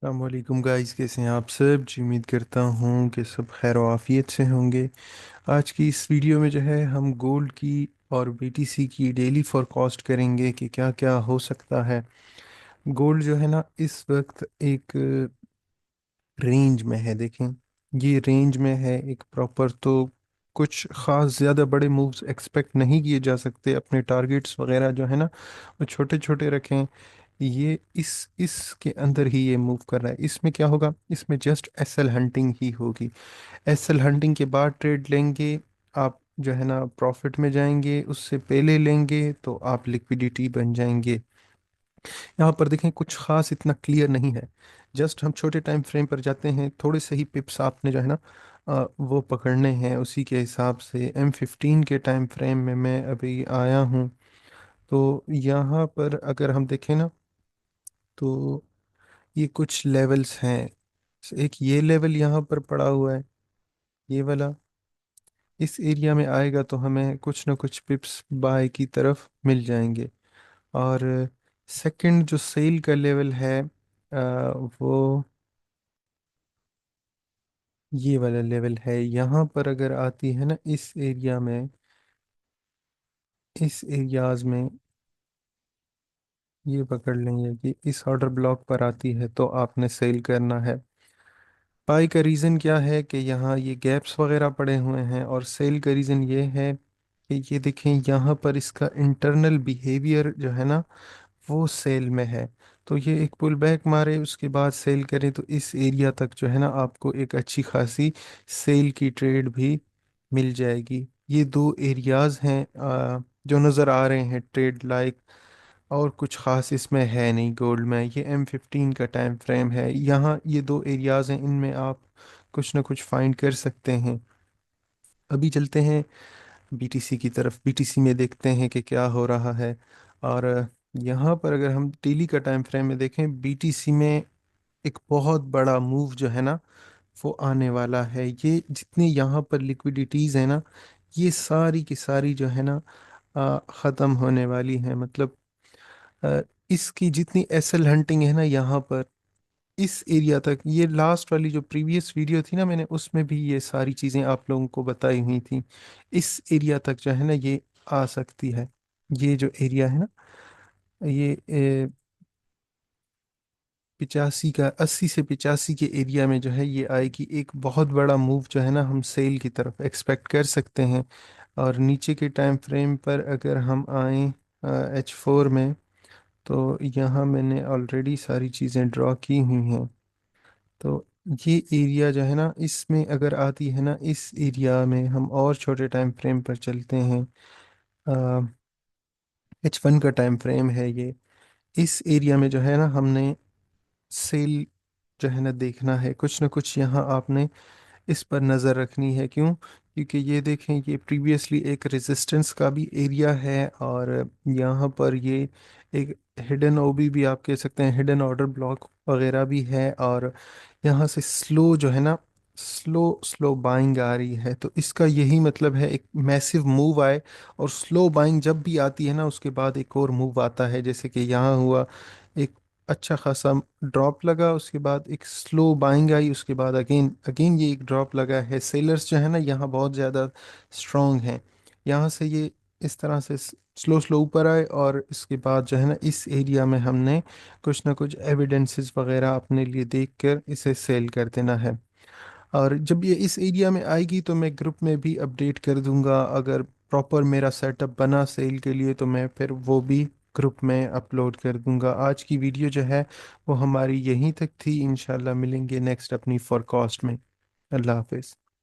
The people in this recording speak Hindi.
वालेकुम गाइस, कैसे हैं आप सब जी। उम्मीद करता हूँ कि सब खैर आफियत से होंगे। आज की इस वीडियो में जो है हम गोल्ड की और बीटीसी की डेली फोरकास्ट करेंगे कि क्या क्या हो सकता है। गोल्ड जो है ना इस वक्त एक रेंज में है, देखें। ये रेंज में है एक प्रॉपर, तो कुछ खास ज़्यादा बड़े मूव्स एक्सपेक्ट नहीं किए जा सकते। अपने टारगेट्स वगैरह जो है ना वो छोटे छोटे रखें। ये इसके अंदर ही ये मूव कर रहा है। इसमें क्या होगा, इसमें जस्ट एसएल हंटिंग ही होगी। एसएल हंटिंग के बाद ट्रेड लेंगे आप, जो है ना प्रॉफिट में जाएंगे। उससे पहले लेंगे तो आप लिक्विडिटी बन जाएंगे। यहाँ पर देखें कुछ खास इतना क्लियर नहीं है। जस्ट हम छोटे टाइम फ्रेम पर जाते हैं, थोड़े से ही पिप्स आपने जो है ना वो पकड़ने हैं। उसी के हिसाब से M15 के टाइम फ्रेम में मैं अभी आया हूँ। तो यहाँ पर अगर हम देखें ना, तो ये कुछ लेवल्स हैं। एक ये लेवल यहाँ पर पड़ा हुआ है, ये वाला। इस एरिया में आएगा तो हमें कुछ ना कुछ पिप्स बाय की तरफ मिल जाएंगे। और सेकंड जो सेल का लेवल है वो ये वाला लेवल है। यहाँ पर अगर आती है ना इस एरिया में, इस एरियाज में ये पकड़ लेंगे कि इस ऑर्डर ब्लॉक पर आती है तो आपने सेल करना है। बाई का रीज़न क्या है कि यहाँ ये गैप्स वगैरह पड़े हुए हैं, और सेल का रीज़न ये है कि ये देखें यहाँ पर इसका इंटरनल बिहेवियर जो है ना वो सेल में है। तो ये एक पुल बैक मारे उसके बाद सेल करें तो इस एरिया तक जो है ना आपको एक अच्छी खासी सेल की ट्रेड भी मिल जाएगी। ये दो एरियाज हैं जो नज़र आ रहे हैं ट्रेड लाइक। और कुछ खास इसमें है नहीं गोल्ड में। ये M15 का टाइम फ्रेम है, यहाँ ये दो एरियाज हैं, इनमें आप कुछ ना कुछ फाइंड कर सकते हैं। अभी चलते हैं बीटीसी की तरफ। बीटीसी में देखते हैं कि क्या हो रहा है। और यहाँ पर अगर हम डेली का टाइम फ्रेम में देखें, बीटीसी में एक बहुत बड़ा मूव जो है ना वो आने वाला है। ये जितनी यहाँ पर लिक्विडिटीज है ना, ये सारी की सारी जो है ना ख़त्म होने वाली है। मतलब अ, इसकी जितनी एसएल हंटिंग है ना यहाँ पर, इस एरिया तक। ये लास्ट वाली जो प्रीवियस वीडियो थी ना, मैंने उसमें भी ये सारी चीज़ें आप लोगों को बताई हुई थी। इस एरिया तक जो है ना ये आ सकती है। ये जो एरिया है ना, ये 85 का, 80 से 85 के एरिया में जो है ये आएगी। एक बहुत बड़ा मूव जो है ना हम सेल की तरफ एक्सपेक्ट कर सकते हैं। और नीचे के टाइम फ्रेम पर अगर हम आए H4 में, तो यहाँ मैंने ऑलरेडी सारी चीज़ें ड्रॉ की हुई हैं। तो ये एरिया जो है ना इसमें अगर आती है ना, इस एरिया में हम और छोटे टाइम फ्रेम पर चलते हैं। H1 का टाइम फ्रेम है ये। इस एरिया में जो है ना हमने सेल जो है ना देखना है। कुछ ना कुछ यहाँ आपने इस पर नज़र रखनी है। क्यों? क्योंकि ये देखें, ये प्रीवियसली एक रेजिस्टेंस का भी एरिया है, और यहाँ पर ये एक हिडन ओबी भी आप कह सकते हैं, हिडन ऑर्डर ब्लॉक वगैरह भी है। और यहाँ से स्लो जो है ना, स्लो स्लो बाइंग आ रही है। तो इसका यही मतलब है एक मैसिव मूव आए। और स्लो बाइंग जब भी आती है ना उसके बाद एक और मूव आता है, जैसे कि यहाँ हुआ। एक अच्छा खासा ड्रॉप लगा, उसके बाद एक स्लो बाइंग आई, उसके बाद अगेन अगेन ये एक ड्रॉप लगा है। सेलर्स जो है ना यहाँ बहुत ज़्यादा स्ट्रांग हैं। यहाँ से ये इस तरह से स्लो स्लो ऊपर आए, और इसके बाद जो है ना इस एरिया में हमने कुछ ना कुछ एविडेंसेस वगैरह अपने लिए देखकर इसे सेल कर देना है। और जब ये इस एरिया में आएगी तो मैं ग्रुप में भी अपडेट कर दूंगा। अगर प्रॉपर मेरा सेटअप बना सेल के लिए तो मैं फिर वो भी ग्रुप में अपलोड कर दूंगा। आज की वीडियो जो है वो हमारी यहीं तक थी। इंशाल्लाह मिलेंगे नेक्स्ट अपनी फोरकास्ट में। अल्लाह हाफिज़।